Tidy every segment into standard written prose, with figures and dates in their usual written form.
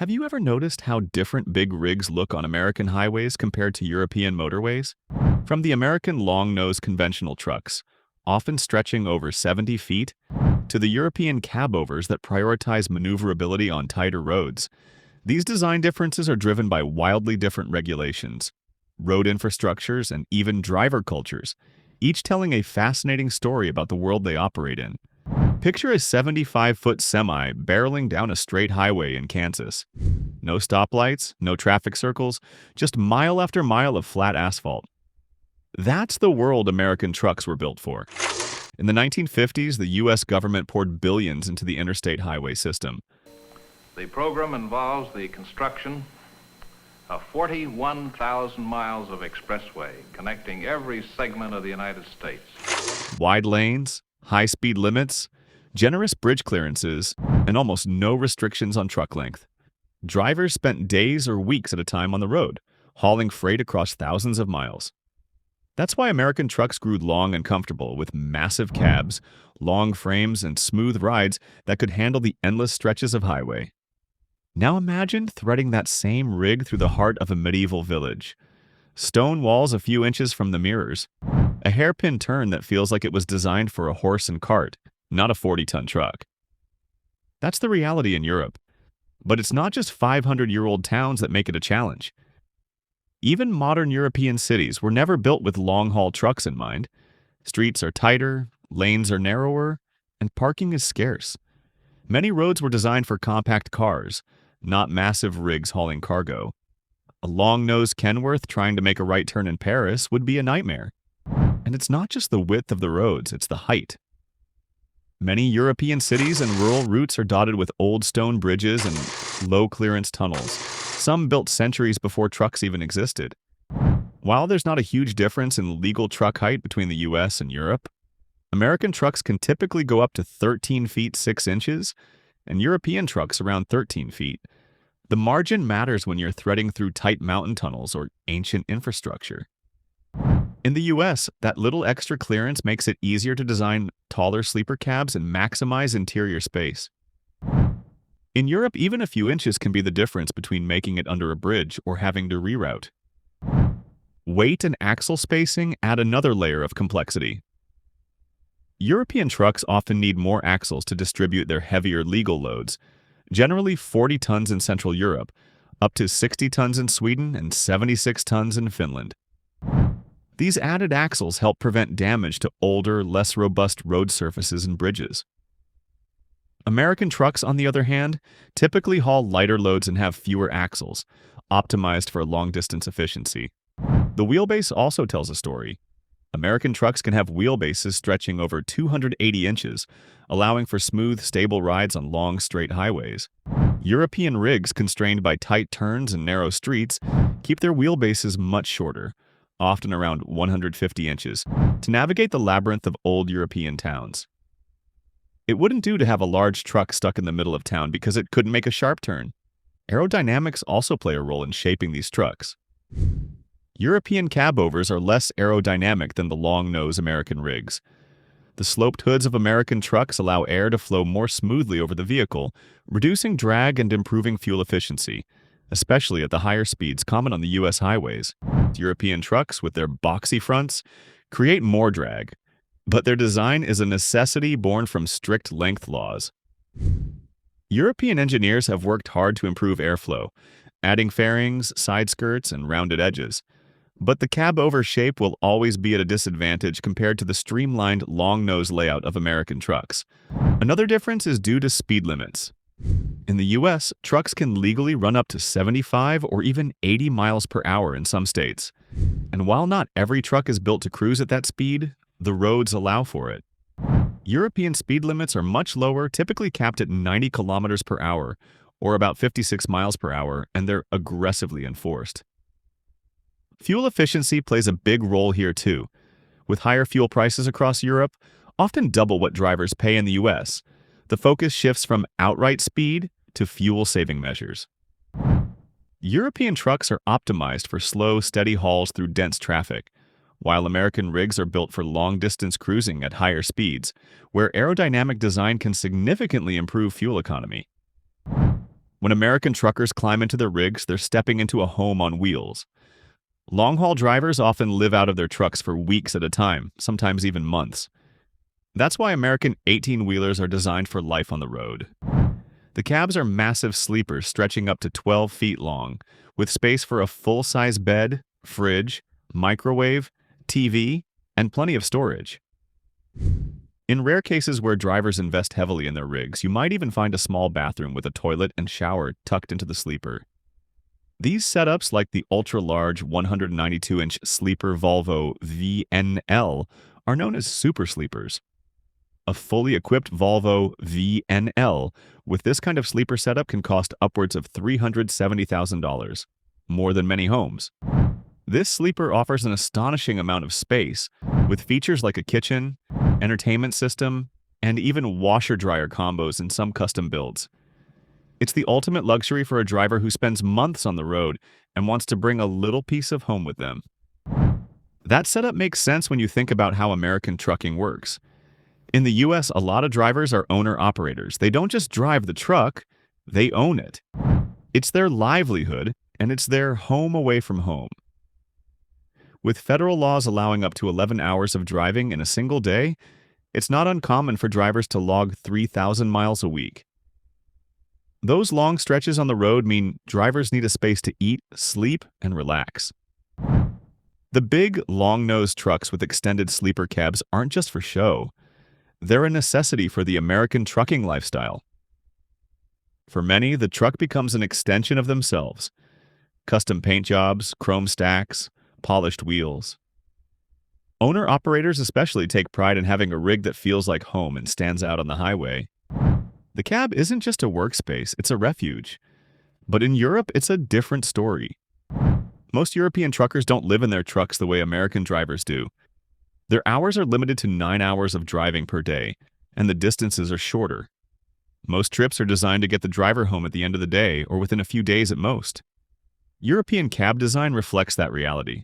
Have you ever noticed how different big rigs look on American highways compared to European motorways? From the American long-nose conventional trucks, often stretching over 70 feet, to the European cabovers that prioritize maneuverability on tighter roads, these design differences are driven by wildly different regulations, road infrastructures, and even driver cultures, each telling a fascinating story about the world they operate in. Picture a 75-foot semi barreling down a straight highway in Kansas. No stoplights, no traffic circles, just mile after mile of flat asphalt. That's the world American trucks were built for. In the 1950s, the U.S. government poured billions into the interstate highway system. The program involves the construction of 41,000 miles of expressway connecting every segment of the United States. Wide lanes, high-speed limits, generous bridge clearances, and almost no restrictions on truck length. Drivers spent days or weeks at a time on the road, hauling freight across thousands of miles. That's why American trucks grew long and comfortable, with massive cabs, long frames, and smooth rides that could handle the endless stretches of highway. Now imagine threading that same rig through the heart of a medieval village. Stone walls a few inches from the mirrors. A hairpin turn that feels like it was designed for a horse and cart, not a 40-ton truck. That's the reality in Europe. But it's not just 500-year-old towns that make it a challenge. Even modern European cities were never built with long-haul trucks in mind. Streets are tighter, lanes are narrower, and parking is scarce. Many roads were designed for compact cars, not massive rigs hauling cargo. A long-nosed Kenworth trying to make a right turn in Paris would be a nightmare. And it's not just the width of the roads, it's the height. Many European cities and rural routes are dotted with old stone bridges and low-clearance tunnels, some built centuries before trucks even existed. While there's not a huge difference in legal truck height between the US and Europe, American trucks can typically go up to 13 feet 6 inches, and European trucks around 13 feet. The margin matters when you're threading through tight mountain tunnels or ancient infrastructure. In the US, that little extra clearance makes it easier to design taller sleeper cabs and maximize interior space. In Europe, even a few inches can be the difference between making it under a bridge or having to reroute. Weight and axle spacing add another layer of complexity. European trucks often need more axles to distribute their heavier legal loads, generally 40 tons in Central Europe, up to 60 tons in Sweden and 76 tons in Finland. These added axles help prevent damage to older, less robust road surfaces and bridges. American trucks, on the other hand, typically haul lighter loads and have fewer axles, optimized for long-distance efficiency. The wheelbase also tells a story. American trucks can have wheelbases stretching over 280 inches, allowing for smooth, stable rides on long, straight highways. European rigs, constrained by tight turns and narrow streets, keep their wheelbases much shorter, often around 150 inches, to navigate the labyrinth of old European towns. It wouldn't do to have a large truck stuck in the middle of town because it couldn't make a sharp turn. Aerodynamics also play a role in shaping these trucks. European cabovers are less aerodynamic than the long-nose American rigs. The sloped hoods of American trucks allow air to flow more smoothly over the vehicle, reducing drag and improving fuel efficiency, especially at the higher speeds common on the U.S. highways. European trucks, with their boxy fronts, create more drag, but their design is a necessity born from strict length laws. European engineers have worked hard to improve airflow, adding fairings, side skirts, and rounded edges. But the cab-over shape will always be at a disadvantage compared to the streamlined, long-nose layout of American trucks. Another difference is due to speed limits. In the U.S., trucks can legally run up to 75 or even 80 miles per hour in some states. And while not every truck is built to cruise at that speed, the roads allow for it. European speed limits are much lower, typically capped at 90 kilometers per hour, or about 56 miles per hour, and they're aggressively enforced. Fuel efficiency plays a big role here too. With higher fuel prices across Europe, often double what drivers pay in the US, the focus shifts from outright speed to fuel-saving measures. European trucks are optimized for slow, steady hauls through dense traffic, while American rigs are built for long-distance cruising at higher speeds, where aerodynamic design can significantly improve fuel economy. When American truckers climb into their rigs, they're stepping into a home on wheels. Long-haul drivers often live out of their trucks for weeks at a time, sometimes even months. That's why American 18-wheelers are designed for life on the road. The cabs are massive sleepers stretching up to 12 feet long, with space for a full-size bed, fridge, microwave, TV, and plenty of storage. In rare cases where drivers invest heavily in their rigs, you might even find a small bathroom with a toilet and shower tucked into the sleeper. These setups, like the ultra-large 192-inch sleeper Volvo VNL, are known as super sleepers. A fully equipped Volvo VNL with this kind of sleeper setup can cost upwards of $370,000, more than many homes. This sleeper offers an astonishing amount of space, with features like a kitchen, entertainment system, and even washer-dryer combos in some custom builds. It's the ultimate luxury for a driver who spends months on the road and wants to bring a little piece of home with them. That setup makes sense when you think about how American trucking works. In the US, a lot of drivers are owner-operators. They don't just drive the truck, they own it. It's their livelihood, and it's their home away from home. With federal laws allowing up to 11 hours of driving in a single day, it's not uncommon for drivers to log 3,000 miles a week. Those long stretches on the road mean drivers need a space to eat, sleep, and relax. The big, long-nosed trucks with extended sleeper cabs aren't just for show. They're a necessity for the American trucking lifestyle. For many, the truck becomes an extension of themselves. Custom paint jobs, chrome stacks, polished wheels. Owner-operators especially take pride in having a rig that feels like home and stands out on the highway. The cab isn't just a workspace, it's a refuge. But in Europe, it's a different story. Most European truckers don't live in their trucks the way American drivers do. Their hours are limited to 9 hours of driving per day, and the distances are shorter. Most trips are designed to get the driver home at the end of the day or within a few days at most. European cab design reflects that reality.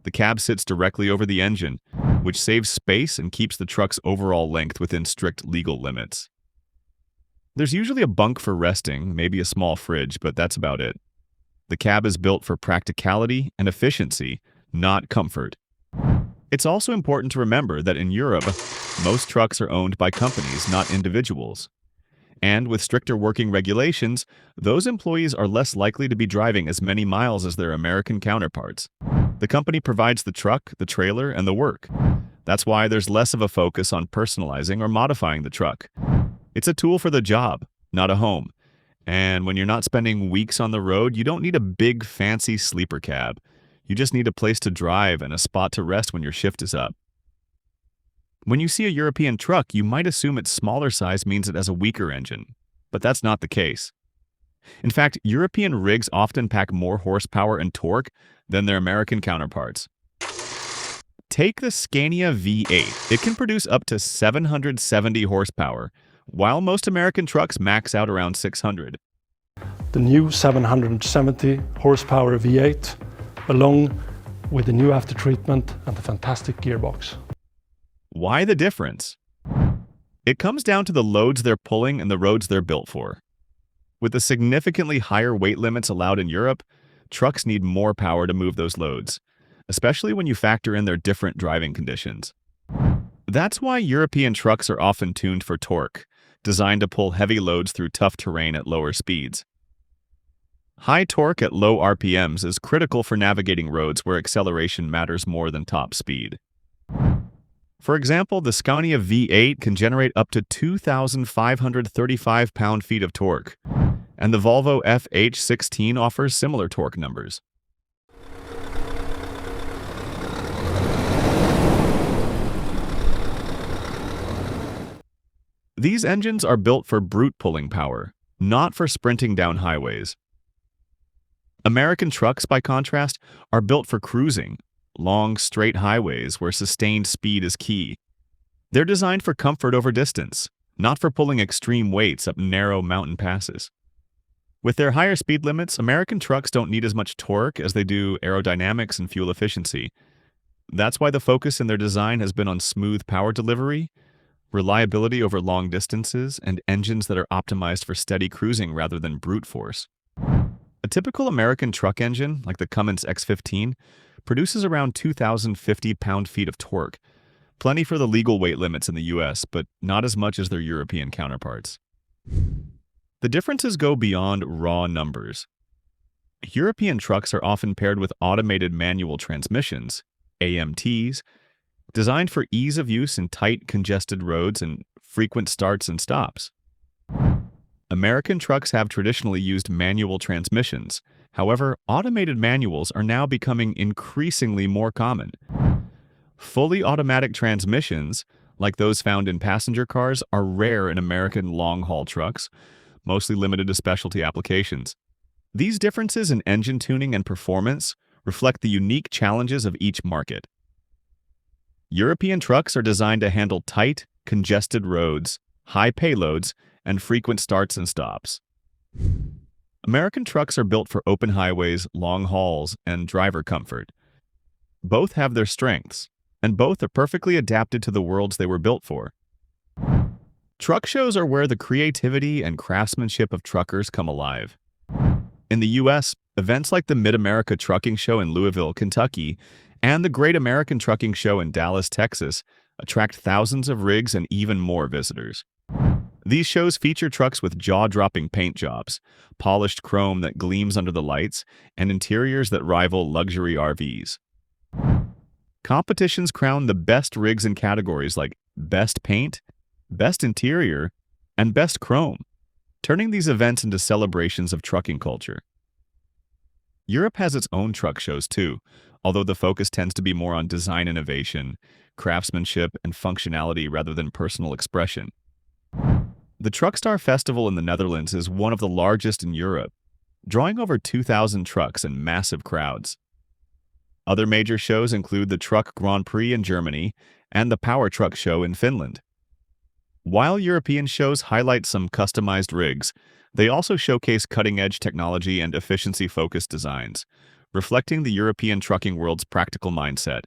The cab sits directly over the engine, which saves space and keeps the truck's overall length within strict legal limits. There's usually a bunk for resting, maybe a small fridge, but that's about it. The cab is built for practicality and efficiency, not comfort. It's also important to remember that in Europe, most trucks are owned by companies, not individuals. And with stricter working regulations, those employees are less likely to be driving as many miles as their American counterparts. The company provides the truck, the trailer, and the work. That's why there's less of a focus on personalizing or modifying the truck. It's a tool for the job, not a home. And when you're not spending weeks on the road, you don't need a big, fancy sleeper cab. You just need a place to drive and a spot to rest when your shift is up. When you see a European truck, you might assume its smaller size means it has a weaker engine, but that's not the case. In fact, European rigs often pack more horsepower and torque than their American counterparts. Take the Scania V8. It can produce up to 770 horsepower, while most American trucks max out around 600. The new 770 horsepower V8, along with the new aftertreatment and the fantastic gearbox. Why the difference? It comes down to the loads they're pulling and the roads they're built for. With the significantly higher weight limits allowed in Europe, trucks need more power to move those loads, especially when you factor in their different driving conditions. That's why European trucks are often tuned for torque, designed to pull heavy loads through tough terrain at lower speeds. High torque at low RPMs is critical for navigating roads where acceleration matters more than top speed. For example, the Scania V8 can generate up to 2,535 pound-feet of torque, and the Volvo FH16 offers similar torque numbers. These engines are built for brute pulling power, not for sprinting down highways. American trucks, by contrast, are built for cruising, long, straight highways where sustained speed is key. They're designed for comfort over distance, not for pulling extreme weights up narrow mountain passes. With their higher speed limits, American trucks don't need as much torque as they do aerodynamics and fuel efficiency. That's why the focus in their design has been on smooth power delivery, reliability over long distances, and engines that are optimized for steady cruising rather than brute force. A typical American truck engine, like the Cummins X15, produces around 2,050 pound-feet of torque, plenty for the legal weight limits in the US, but not as much as their European counterparts. The differences go beyond raw numbers. European trucks are often paired with automated manual transmissions, AMTs, designed for ease of use in tight, congested roads and frequent starts and stops. American trucks have traditionally used manual transmissions. However, automated manuals are now becoming increasingly more common. Fully automatic transmissions, like those found in passenger cars, are rare in American long-haul trucks, mostly limited to specialty applications. These differences in engine tuning and performance reflect the unique challenges of each market. European trucks are designed to handle tight, congested roads, high payloads, and frequent starts and stops. American trucks are built for open highways, long hauls, and driver comfort. Both have their strengths, and both are perfectly adapted to the worlds they were built for. Truck shows are where the creativity and craftsmanship of truckers come alive. In the U.S., events like the Mid-America Trucking Show in Louisville, Kentucky, and the Great American Trucking Show in Dallas, Texas, attract thousands of rigs and even more visitors. These shows feature trucks with jaw-dropping paint jobs, polished chrome that gleams under the lights, and interiors that rival luxury RVs. Competitions crown the best rigs in categories like Best Paint, Best Interior, and Best Chrome, turning these events into celebrations of trucking culture. Europe has its own truck shows too, although the focus tends to be more on design innovation, craftsmanship, and functionality rather than personal expression. The Truckstar Festival in the Netherlands is one of the largest in Europe, drawing over 2,000 trucks and massive crowds. Other major shows include the Truck Grand Prix in Germany and the Power Truck Show in Finland. While European shows highlight some customized rigs, they also showcase cutting-edge technology and efficiency-focused designs, reflecting the European trucking world's practical mindset.